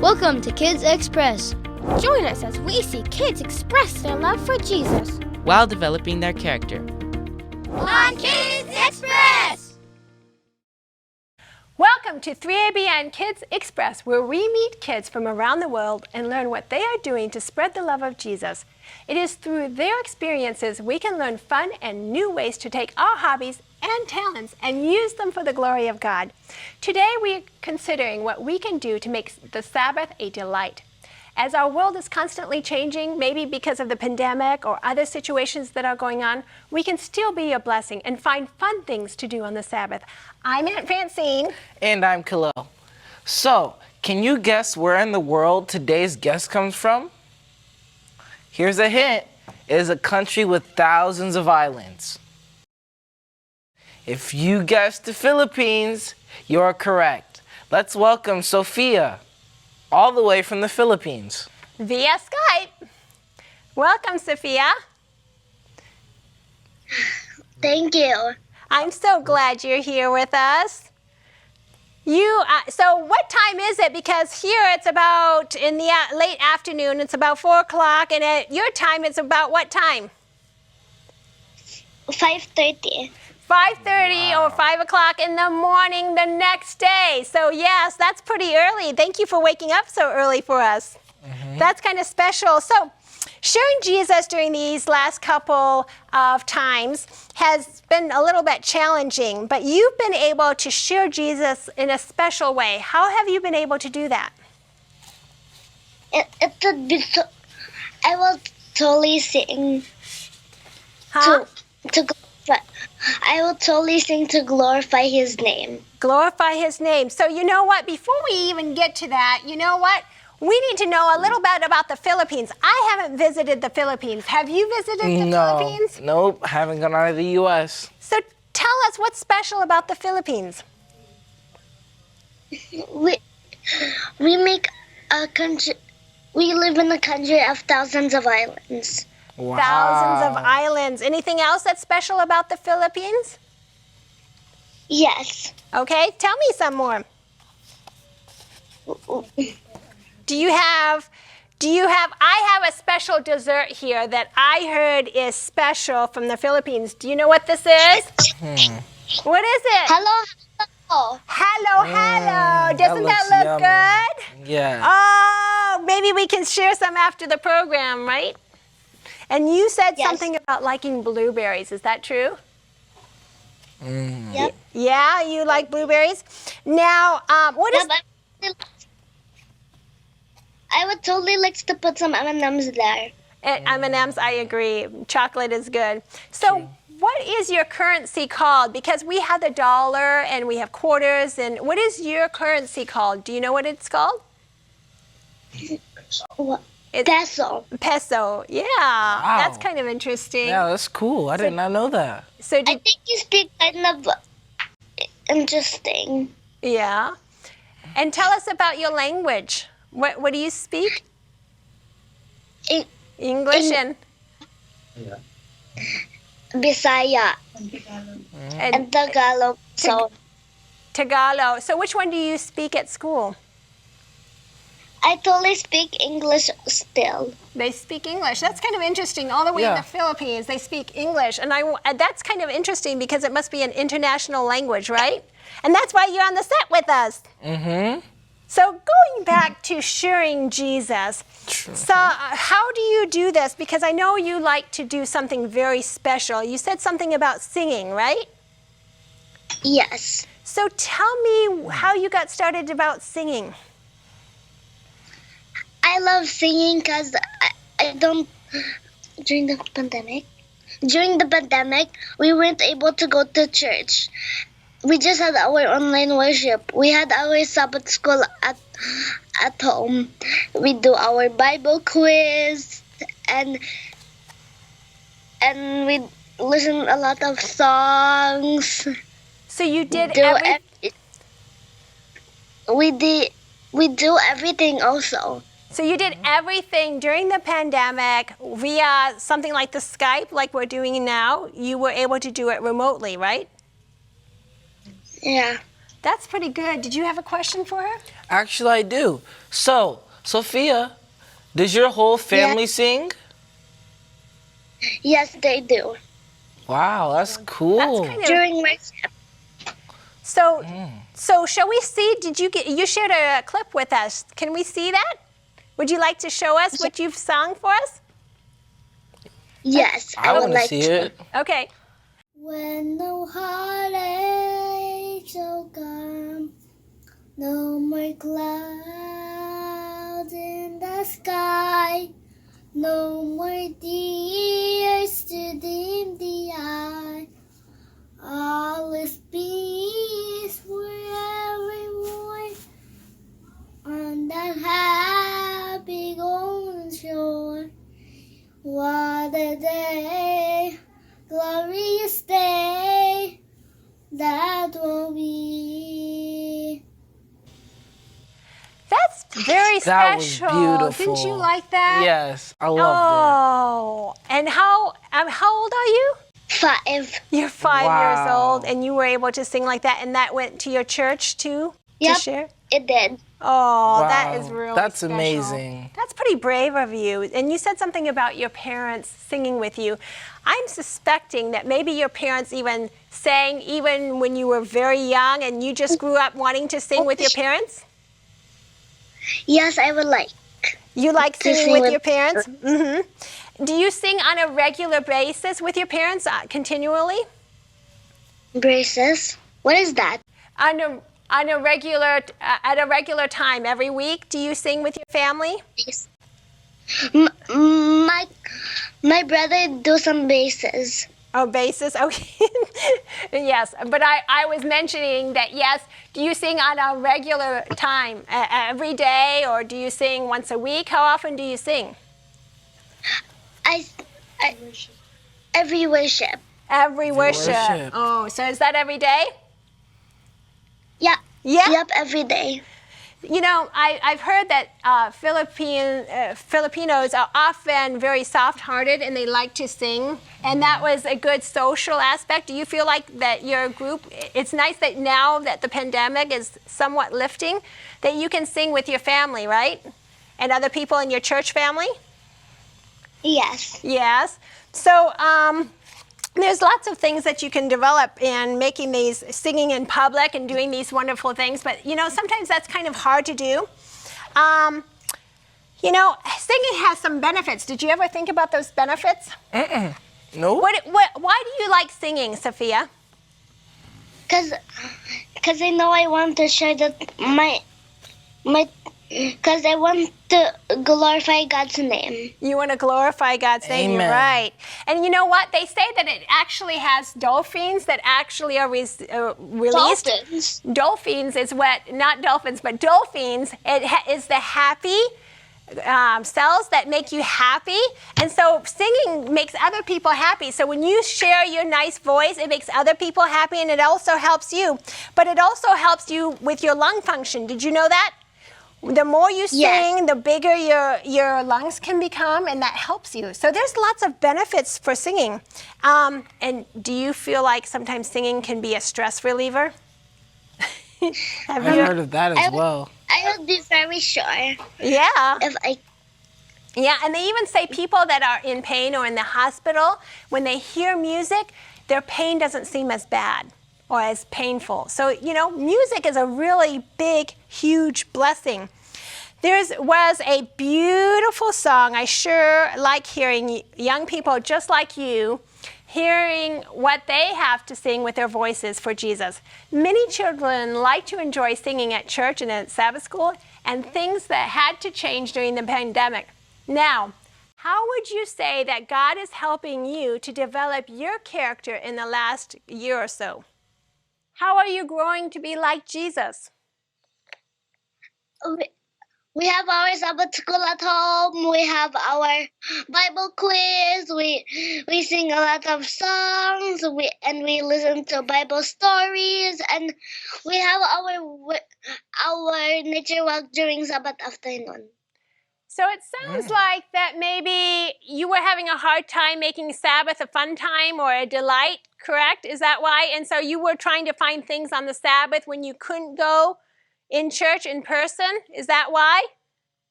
Welcome to Kids Express. Join us as we see kids express their love for Jesus while developing their character. on Kids Express! Welcome to 3ABN Kids Express, where we meet kids from around the world and learn what they are doing to spread the love of Jesus. It is through their experiences we can learn fun and new ways to take our hobbies and talents and use them for the glory of God. Today we are considering what we can do to make the Sabbath a delight. As our world is constantly changing, maybe because of the pandemic or other situations that are going on, we can still be a blessing and find fun things to do on the Sabbath. I'm Aunt Francine. And I'm Khalil. So, can you guess where in the world today's guest comes from? Here's a hint. It is a country with thousands of islands. If you guessed the Philippines, you're correct. Let's welcome Sophia, all the way from the Philippines. Via Skype. Welcome, Sophia. Thank you. I'm so glad you're here with us. So what time is it? Because here it's about in the late afternoon. It's about 4 o'clock, and at your time it's about what time? 5:30. 5:30 or 5 o'clock in the morning the next day. So yes, that's pretty early. Thank you for waking up so early for us. That's kind of special. So sharing Jesus during these last couple of times has been a little bit challenging, but you've been able to share Jesus in a special way. How have you been able to do that? It would be so. I will totally sing to glorify. I will totally sing to glorify His name. Glorify His name. So you know what? Before we even get to that, you know what? We need to know a little bit about the Philippines. I haven't visited the Philippines. Have you visited the Philippines? Nope, haven't gone out of the U.S. So tell us what's special about the Philippines. We make a country. We live in a country of thousands of islands. Wow. Thousands of islands. Anything else that's special about the Philippines? Yes. Okay, tell me some more. I have a special dessert here that I heard is special from the Philippines. Do you know what this is? What is it? Hello. Hello. Hello. Doesn't that looks look yummy. good? Yeah. Oh, maybe we can share some after the program, right? And you said Yes. something about liking blueberries. Is that true? Yep. Yeah, you like blueberries? Now, what is... I would totally like to put some M&Ms there. M&Ms, I agree. Chocolate is good. So what is your currency called? Because we have the dollar and we have quarters. And what is your currency called? Do you know what it's called? What? It's Peso. peso. Yeah, that's kind of interesting. Yeah, that's cool. I did not know that. So I think you speak kind of interesting. yeah. And tell us about your language. What do you speak? English and Bisaya and Tagalog. So Tagalog. So which one do you speak at school? I totally speak English still. They speak English. That's kind of interesting. All the way in Yeah. the Philippines, they speak English. And that's kind of interesting because it must be an international language, right? And that's why you're on the set with us. So going back to sharing Jesus, so how do you do this? Because I know you like to do something very special. You said something about singing, right? Yes. So tell me how you got started about singing. I love singing because I don't. During the pandemic, we weren't able to go to church. We just had our online worship. We had our Sabbath school at home. We do our Bible quiz and we listen a lot of songs. So you did We do everything also. So you did everything during the pandemic via something like the Skype, like we're doing now. You were able to do it remotely, right? Yeah. That's pretty good. Did you have a question for her? Actually, I do. So, Sophia, does your whole family sing? Yes, they do. Wow, that's cool. That's kind of During worship. so. So shall we see? You shared a clip with us? Can we see that? Would you like to show us what you've sung for us? Yes, I would want to like see to. it. Okay. When no heartache shall come, no more clouds in the sky, no more tears to dim the eye. All is peace for evermore on that happy golden shore. What a day, glorious day that will be. That's very That was special. beautiful. Didn't you like that? Yes, I loved Oh, and how old are you? 5. You're 5 years Wow. old, and you were able to sing like that, and that went to your church too Yep, to share. it did. Oh, Wow. that is really That's special. amazing. That's pretty brave of you. And you said something about your parents singing with you. I'm suspecting that maybe your parents even sang even when you were very young, and you just grew up wanting to sing with your parents. Yes, I would like You like to singing sing with with your parents? Mm-hmm. Do you sing on a regular basis with your parents continually? braces. What is that? On a regular at a regular time every week? Do you sing with your family? Yes. My brother do some bases. Oh, basis. Okay. Yes, but I was mentioning that. Yes. Do you sing on a regular time every day, or do you sing once a week? How often do you sing? I every worship. Every worship. worship. Oh, so is that every day? Yeah. Yeah. Yep, every day. You know, I've heard that Filipinos are often very soft-hearted and they like to sing, and that was a good social aspect. Do you feel like that your group, it's nice that now that the pandemic is somewhat lifting, that you can sing with your family, right? And other people in your church family? Yes. Yes. So, there's lots of things that you can develop in making these singing in public and doing these wonderful things, but you know, sometimes that's kind of hard to do. You know, singing has some benefits. Did you ever think about those benefits? No? Why do you like singing, Sophia? Cause I know I want to share that cause I want to glorify God's name. You want to glorify God's name, you're Amen. right. And you know what? They say that it actually has dolphins that actually are released. Dolphins. Dolphins is what, not dolphins, but dolphins is the happy cells that make you happy. And so singing makes other people happy. So when you share your nice voice, it makes other people happy, and it also helps you. But it also helps you with your lung function. Did you know that? The more you sing, Yes. the bigger your lungs can become, and that helps you. So there's lots of benefits for singing. And do you feel like sometimes singing can be a stress reliever? I've heard of that as well. I would be very sure Yeah. if I. Yeah, and they even say people that are in pain or in the hospital, when they hear music, their pain doesn't seem as bad or as painful. So, you know, music is a really big, huge blessing. There was a beautiful song. I sure like hearing young people just like you hearing what they have to sing with their voices for Jesus. Many children like to enjoy singing at church and at Sabbath school, and things that had to change during the pandemic. Now, how would you say that God is helping you to develop your character in the last year or so? How are you growing to be like Jesus? We have our Sabbath school at home. We have our Bible quiz. We sing a lot of songs. We listen to Bible stories, and we have our nature walk during Sabbath afternoon. So it sounds like that maybe you were having a hard time making Sabbath a fun time or a delight, correct? Is that why? And so you were trying to find things on the Sabbath when you couldn't go in church in person? Is that why?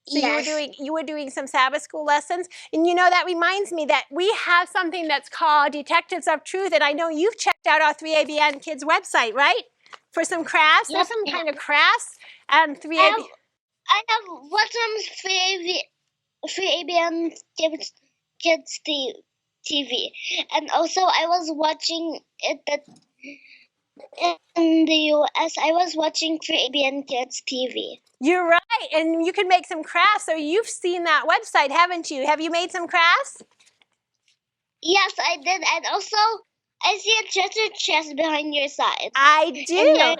So Yes. you were doing some Sabbath school lessons. And you know, that reminds me that we have something that's called Detectives of Truth. And I know you've checked out our 3ABN Kids website, right? For some crafts. Yep. There's some kind of crafts and 3ABN. I have watched some free ABN Kids TV. And also I was watching it in the US. I was watching free ABN Kids TV. You're right. And you can make some crafts. So you've seen that website, haven't you? Have you made some crafts? Yes, I did. And also, I see a treasure chest behind your side. I do.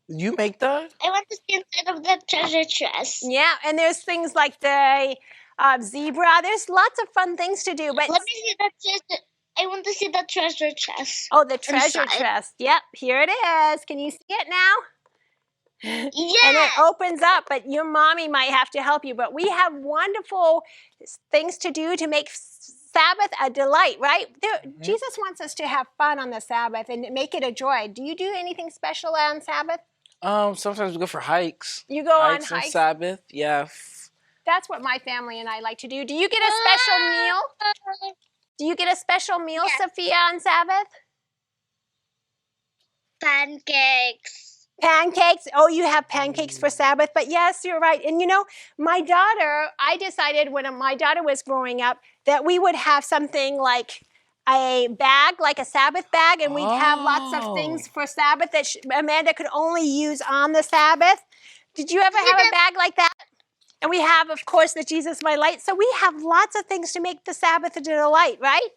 You make that? I want to see inside of the treasure chest. Yeah, and there's things like the zebra. There's lots of fun things to do. But Let me see that treasure. I want to see the treasure chest. oh, the treasure inside. chest. Yep, here it is. Can you see it now? Yeah. And it opens up, but your mommy might have to help you. But we have wonderful things to do to make Sabbath a delight, right? Jesus wants us to have fun on the Sabbath and make it a joy. Do you do anything special on Sabbath? Sometimes we go for hikes. You go on on hikes? Sabbath, yeah. That's what my family and I like to do. Do you get a special meal? Do you get a special meal, Yes. Sophia, on Sabbath? Pancakes. Pancakes. Oh, you have pancakes for Sabbath. But yes, you're right. And you know, my daughter, I decided when my daughter was growing up that we would have something like a bag, like a Sabbath bag, and we'd have lots of things for Sabbath that Amanda could only use on the Sabbath. Did you ever have a bag like that? And we have, of course, the Jesus My Light. So we have lots of things to make the Sabbath a delight, right?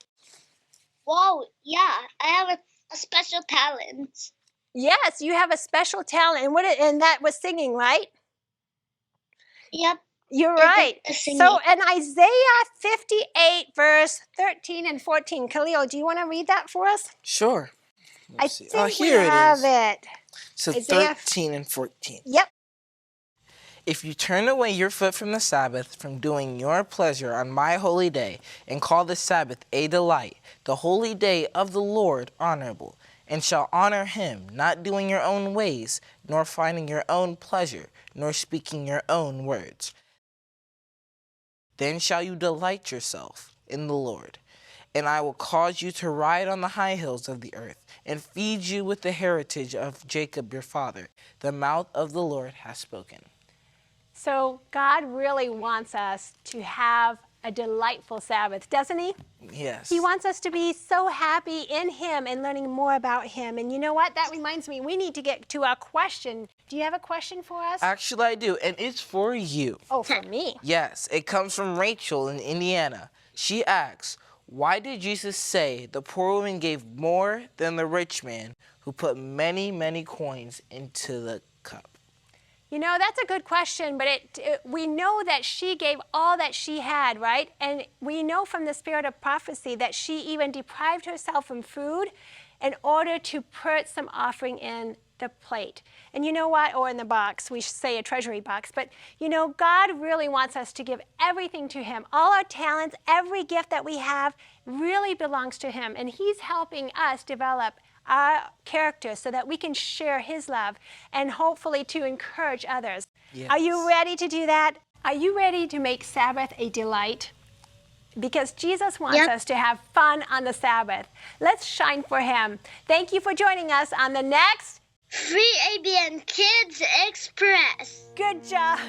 Wow, yeah. I have a special talent. Yes, you have a special talent. And that was singing, right? Yep. You're I did right. the singing. So in Isaiah 58, verse 13 and 14, Khalil, do you want to read that for us? Sure. I see. think Here we it have is. it. So Isaiah 13 and 14. Yep. If you turn away your foot from the Sabbath, from doing your pleasure on my holy day, and call the Sabbath a delight, the holy day of the Lord honorable, and shall honor him, not doing your own ways, nor finding your own pleasure, nor speaking your own words, then shall you delight yourself in the Lord. And I will cause you to ride on the high hills of the earth, and feed you with the heritage of Jacob your father. The mouth of the Lord has spoken. So God really wants us to have a delightful Sabbath, doesn't he? Yes. He wants us to be so happy in him and learning more about him. And you know what? That reminds me, we need to get to our question. Do you have a question for us? Actually, I do, and it's for you. Oh, for me. Yes, it comes from Rachel in Indiana. She asks, why did Jesus say the poor woman gave more than the rich man who put many, many coins into the cup? You know, that's a good question, but we know that she gave all that she had, right? And we know from the spirit of prophecy that she even deprived herself from food in order to put some offering in the plate. And you know what? Or in the box. We should say a treasury box. But, you know, God really wants us to give everything to him. All our talents, every gift that we have really belongs to him. And he's helping us develop our character so that we can share his love and hopefully to encourage others. Yes. Are you ready to do that? Are you ready to make Sabbath a delight? Because Jesus wants Yep. us to have fun on the Sabbath. Let's shine for him. Thank you for joining us on the next Free ABN Kids Express. Good job.